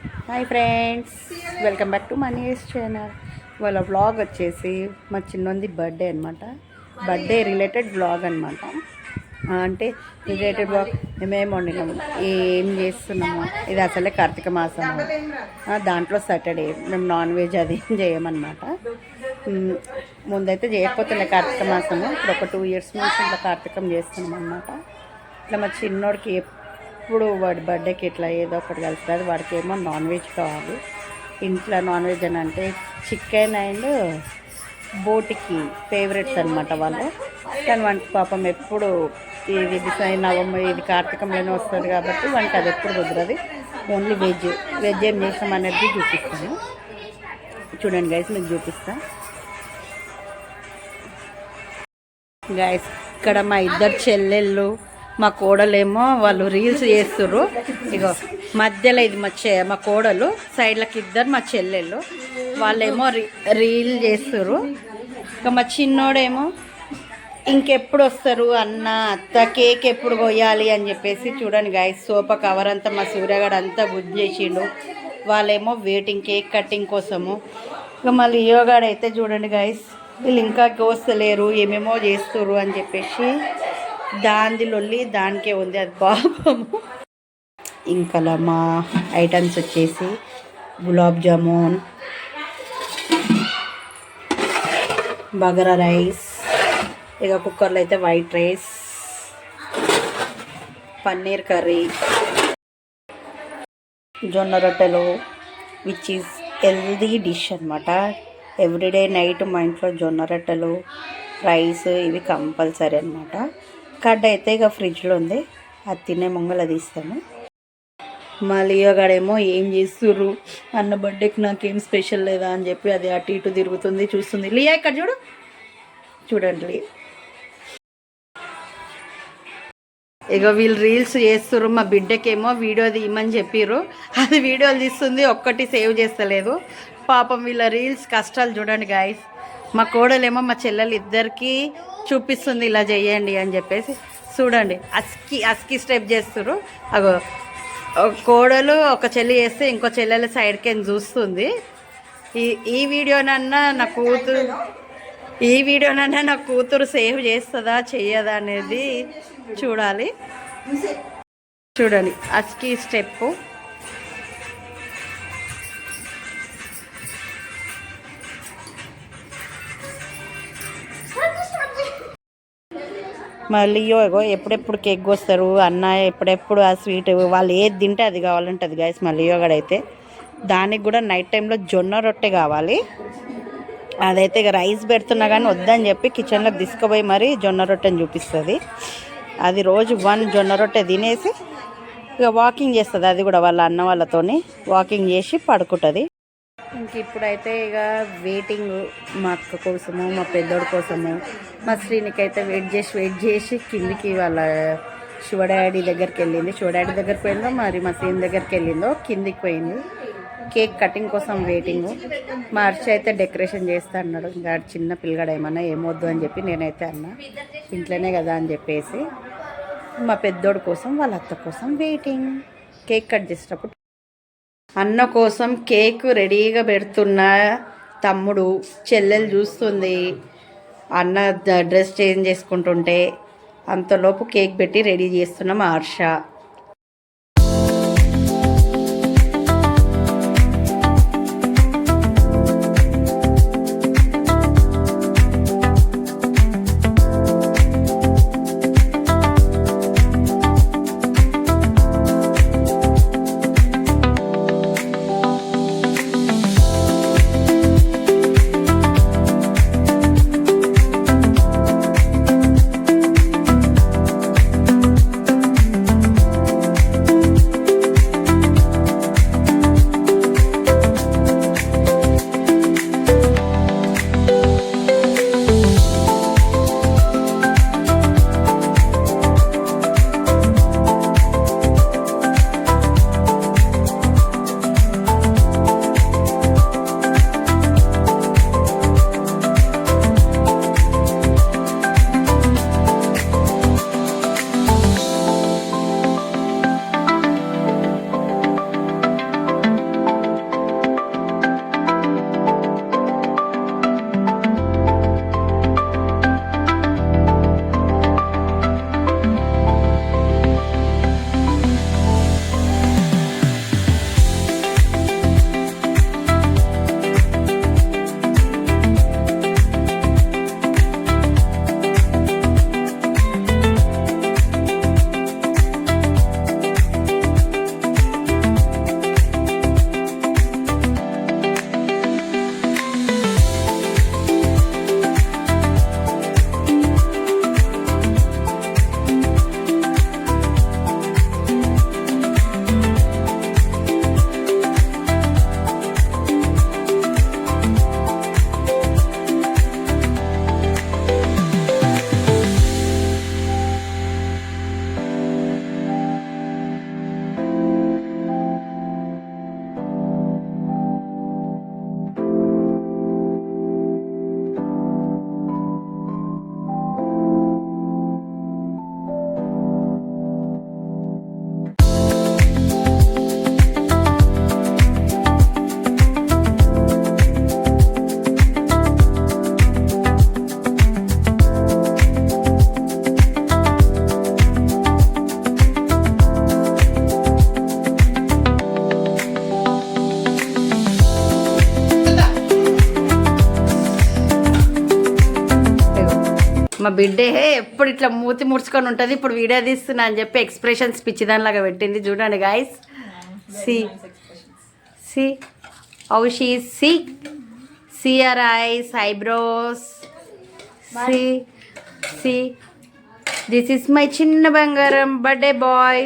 Hi friends, welcome back to Mani's channel. వాళ్ళ vlog వచ్చేసి మా చిన్నది బర్త్డే అనమాట. బర్త్డే రిలేటెడ్ వ్లాగ్ అనమాట. అంటే రిలేటెడ్ వ్లాగ్ మేమేమి వండినాము, ఏం చేస్తున్నాము. ఇది అసలే కార్తీక మాసము, దాంట్లో సాటర్డే మేము నాన్ వెజ్ అది ఏం చేయమన్నమాట. ముందైతే చేయకపోతుండే కార్తీక మాసము. ఇప్పుడు ఒక 2 years నుంచి ఇట్లా కార్తీకం చేస్తున్నాం అనమాట. ఇట్లా మా చిన్నోడికి ఎప్పుడు వాడి బర్త్డేకి ఇట్లా ఏదో ఒకటి కలుస్తుంది. వాడికి ఏమో నాన్ వెజ్ కావాలి. ఇంట్లో నాన్ వెజ్ అని అంటే చికెన్ అండ్ బోటికి ఫేవరెట్స్ అనమాట వాళ్ళు. కానీ వానికి పాపం ఎప్పుడు ఇది నవంబర్ ఇది కార్తీకంలోనే వస్తుంది కాబట్టి వానికి అది ఎప్పుడు కుదరదు. ఓన్లీ వెజ్ ఏం చేసాం అనేది చూపిస్తాను. చూడండి గైస్, మీకు చూపిస్తా గైస్. ఇక్కడ మా ఇద్దరు చెల్లెళ్ళు, మా కోడలేమో వాళ్ళు రీల్స్ చేస్తుర్రు. ఇగో మధ్యలో ఇది మా కోడలు, సైడ్లకి ఇద్దరు మా చెల్లెళ్ళు, వాళ్ళేమో రీల్ చేస్తుర్రు. ఇక మా చిన్నోడేమో ఇంకెప్పుడు వస్తారు అన్న అత్త, కేక్ ఎప్పుడు కొయ్యాలి అని చెప్పేసి. చూడండి గైస్, సోఫా కవర్ అంతా మా సూర్యగాడు అంతా బుద్ధి చేసిండు. వాళ్ళేమో వెయిటింగ్ కేక్ కటింగ్ కోసము. ఇక మళ్ళీ యోగాడు అయితే చూడండి గైస్, వీళ్ళు ఇంకా కోస్తలేరు, ఏమేమో చేస్తుర్రు అని చెప్పేసి దాంది లొల్లి దానికే ఉంది. అది పాపము. ఇంకా మా ఐటమ్స్ వచ్చేసి గులాబ్ జామున్, బగారా రైస్, ఇక కుక్కర్లో అయితే వైట్ రైస్, పన్నీర్ కర్రీ, జొన్న రొట్టెలు, విచ్ ఈజ్ హెల్దీ డిష్ అనమాట. ఎవ్రీడే నైట్ మా ఇంట్లో జొన్న రొట్టెలు, రైస్ ఇవి కంపల్సరీ అనమాట. కడ్డ అయితే ఇక ఫ్రిడ్జ్లో ఉంది, అది తినే ముంగల తీస్తాము. మా లియోగాడేమో ఏం చేస్తుర్రు అన్న బర్త్డేకి నాకేం స్పెషల్ లేదా అని చెప్పి అది అటు ఇటు తిరుగుతుంది, చూస్తుంది. లియా ఇక్కడ చూడండి. ఇక వీళ్ళు రీల్స్ చేస్తుర్రు. మా బిడ్డకేమో వీడియో తీయమని చెప్పిర్రు, అది వీడియోలు తీస్తుంది, ఒక్కటి సేవ్ చేస్తలేదు. పాపం వీళ్ళ రీల్స్ కష్టాలు చూడండి గాయస్. మా కోడలేమో మా చెల్లెలు ఇద్దరికి చూపిస్తుంది, ఇలా చేయండి అని చెప్పేసి. చూడండి, అస్కి స్టెప్ చేస్తుర్రు. అగో కోడలు ఒక చెల్లి చేస్తే ఇంకో చెల్లెలు సైడ్కి చూస్తుంది. ఈ వీడియోనన్నా నా కూతురు సేవ్ చేస్తుందా చెయ్యదా అనేది చూడాలి. చూడండి, అస్కి స్టెప్. మళ్ళీ ఎప్పుడెప్పుడు కేక్ వస్తారు అన్న, ఎప్పుడెప్పుడు ఆ స్వీట్, వాళ్ళు ఏది తింటే అది కావాలంటుంది గైస్. మళ్ళీ యోగడైతే దానికి కూడా నైట్ టైంలో జొన్న రొట్టె కావాలి. అదైతే ఇక రైస్ పెడుతున్నా కానీ వద్దని చెప్పి కిచెన్లోకి తీసుకుపోయి మరీ జొన్న రొట్టెని చూపిస్తుంది. అది రోజు 1 జొన్న రొట్టె తినేసి ఇక వాకింగ్ చేస్తుంది. అది కూడా వాళ్ళ అన్న వాళ్ళతోని వాకింగ్ చేసి పడుకుంటుంది. ఇంక ఇప్పుడైతే ఇక వెయిటింగ్ మా అక్క కోసము, మా పెద్దోడి కోసము. మా శ్రీనికి అయితే వెయిట్ చేసి కిందికి వాళ్ళ శివడాడీ దగ్గరికి వెళ్ళింది. శివడాడీ దగ్గరికి పోయిందో మరి మా శ్రీని దగ్గరికి వెళ్ళిందో కిందికి పోయింది. కేక్ కటింగ్ కోసం వెయిటింగ్. మా హర్ష అయితే డెకరేషన్ చేస్తా అన్నాడు. ఇంకా చిన్న పిల్లగాడు ఏమన్నా ఏమొద్దు అని చెప్పి నేనైతే అన్నా, ఇంట్లోనే కదా అని చెప్పేసి. మా పెద్దోడి కోసం వాళ్ళ అత్త కోసం వెయిటింగ్. కేక్ కట్ చేసేటప్పుడు అన్న కోసం కేక్ రెడీగా పెడుతున్న తమ్ముడు, చెల్లెలు చూస్తుంది. అన్న డ్రెస్ చేంజ్ చేసుకుంటుంటే అంతలోపు కేక్ పెట్టి రెడీ చేస్తున్నాం హర్ష. మా బిడ్డే ఎప్పుడు ఇట్లా మూతి ముడుచుకొని ఉంటుంది. ఇప్పుడు వీడియో తీస్తున్నా అని చెప్పి ఎక్స్ప్రెషన్స్ పిచ్చిదానిలాగా పెట్టింది. చూడండి guys, see how she see her eyes, eyebrows, see this is my చిన్న బంగారం బర్త్డే బాయ్.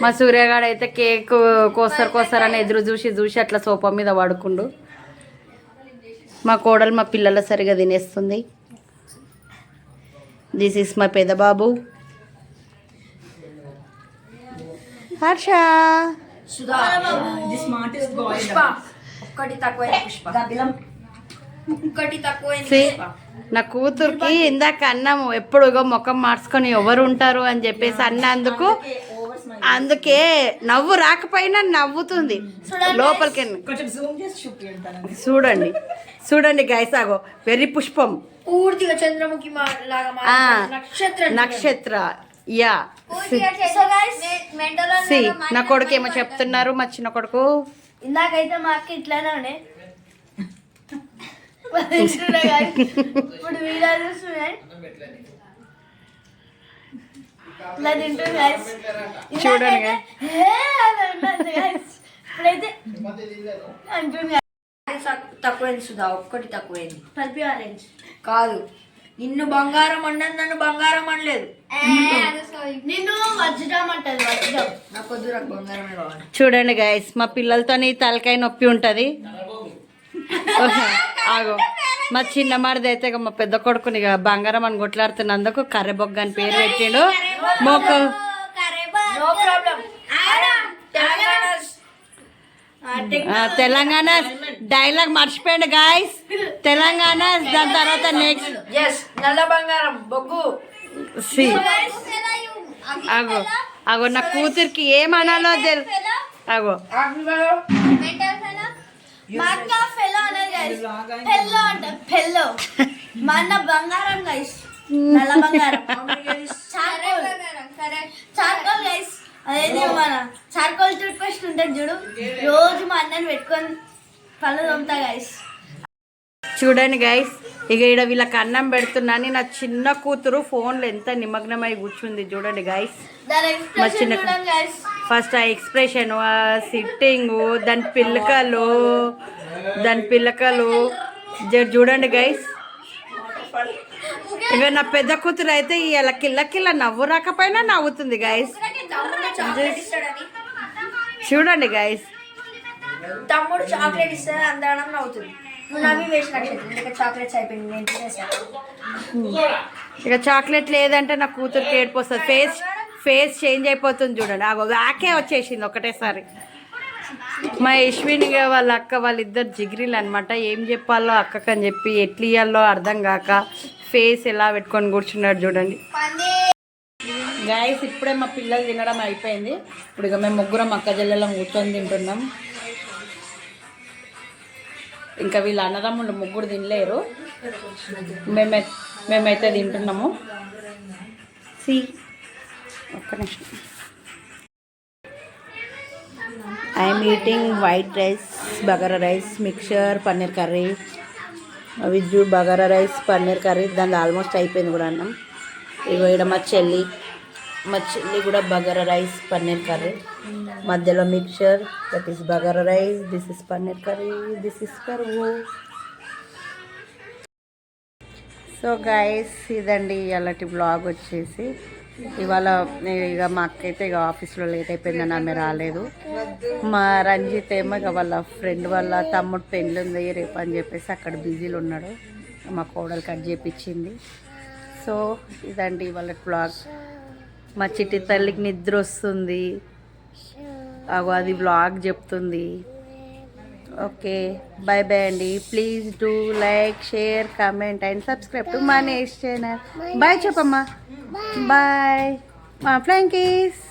మా సూర్యగాడు అయితే కేక్ కోస్తారని ఎదురు చూసి అట్లా సోఫా మీద పడుకుండు. మా కోడలు మా పిల్లల సరిగా తినేస్తుంది. దిస్ ఇస్ మై పెద్ద బాబు హర్ష. నా కూతురికి ఇందాక అన్నాము ఎప్పుడు ముఖం మార్చుకొని ఎవరు ఉంటారు అని చెప్పేసి అన్నందుకు, అందుకే నవ్వు రాకపోయినా నవ్వుతుంది లోపలికి. చూడండి గైస్, ఆగో వెర్రి పుష్పం పూర్తిగా చంద్రముఖి నక్షత్ర. యా నా కొడుకు ఏమో చెప్తున్నారు, మా చిన్న కొడుకు. ఇందాకైతే మా అక్క ఇట్లానే ఉండే, ఇప్పుడు వీడియో చూస్తున్నాయి ఇట్లా తింటుంది. చూడండి ఇప్పుడైతే అంటుంది తక్కువైంది సుధా, ఒక్కటి తక్కువైంది. పల్పి ఆరెంజ్ కాదు, నిన్ను బంగారం అన్నది నన్ను బంగారం అనలేదు, నిన్ను వజ్రం అంటది. వజ్రం నాకు వద్దు, నాకు బంగారమే కావాలి. చూడండి గైస్, మా పిల్లలతోని తలకాయ నొప్పి ఉంటుంది. ఆగో మా చిన్న మాడిది అయితే మా పెద్ద కొడుకుని బంగారం అని కొట్లాడుతున్నందుకు కర్రెబొగ్గ అని పేరు పెట్టిండు. మోకు తెలంగాణ డైలాగ్ మర్చిపోయింది గాయస్. తెలంగాణ దాని తర్వాత నెక్స్ట్ నల్ల బంగారం బొగ్గు. అగో అగో నా కూతురికి ఏమనాలో అగో బంగారం గైస్, నల్ల బంగారం చార్కోల్ గైస్. అదేది మన చార్కోల్ టూత్ పేస్ట్ ఉంటుంది చూడు, రోజు మా అన్నని పెట్టుకొని పళ్ళు తోముతా గైస్. చూడండి గైస్, ఇక ఇక్కడ వీళ్ళకి అన్నం పెడుతున్నాను. నా చిన్న కూతురు ఫోన్లో ఎంత నిమగ్నమై కూర్చుంది చూడండి గైస్. మా చిన్న ఫస్ట్ ఆ ఎక్స్ప్రెషన్, ఆ సిట్టింగు, దాని పిల్లకలు చూడండి గైస్. ఇక నా పెద్ద కూతురు అయితే ఇలా కిల్ల నవ్వు రాకపోయినా నవ్వుతుంది గైస్. చూడండి గైస్, తమ్ముడు చాక్లెట్ ఇస్తే అందడం నవ్వుతుంది. ఇక చాక్లెట్ లేదంటే నా కూతురికి ఏడుపు వస్తుంది. ఫేస్ చేంజ్ అయిపోతుంది చూడండి. ఆ వ్యాకే వచ్చేసింది ఒకటేసారి. మా యశ్విని వాళ్ళ అక్క వాళ్ళిద్దరు జిగిరీలు అనమాట. ఏం చెప్పాలో అక్కకు అని చెప్పి ఎట్లు ఇయ్యాలో అర్థం కాక ఫేస్ ఎలా పెట్టుకొని కూర్చున్నాడు చూడండి గాయస్. ఇప్పుడే మా పిల్లలు తినడం అయిపోయింది. ఇప్పుడు ఇక మేము ముగ్గురం అక్క చెల్లెలం కూర్చొని తింటున్నాం. ఇంకా వీళ్ళ అన్నదమ్ముళ్ళు ముగ్గురు తినలేరు, మేమైతే తింటున్నాము. ఒక్క నిమిషం. I'm eating white rice, bagara rice, mixture, paneer curry with bagara rice, paneer curry. దాని ఆల్మోస్ట్ అయిపోయింది కూడా అన్నం. ఇగో ఇక్కడ మా చెల్లి కూడా బగారా రైస్, పన్నీర్ కర్రీ, మధ్యలో mixture, that is bagara rice, this is paneer curry, this is curry. So guys, ఇదండి ఇలాంటి బ్లాగ్ వచ్చేసి. ఇవాళ ఇక మా అక్క అయితే ఇక ఆఫీస్లో లేట్ అయిపోయిందని ఆమె రాలేదు. మా రంజిత్ ఏమో ఇక వాళ్ళ ఫ్రెండ్ వాళ్ళ తమ్ముడు పెళ్ళి ఉంది రేపు అని చెప్పేసి అక్కడ బిజీలో ఉన్నాడు. మా కోడలు కట్ చేయించింది. సో ఇదండి వాళ్ళ బ్లాగ్. మా చిట్టి తల్లికి నిద్ర వస్తుంది, అది బ్లాగ్ చెప్తుంది. ఓకే, బాయ్ బాయ్ అండి. Please do like, share, comment and subscribe to my next channel. Bye చెప్పమ్మా. బాయ్ మా ఫ్లాంకీస్.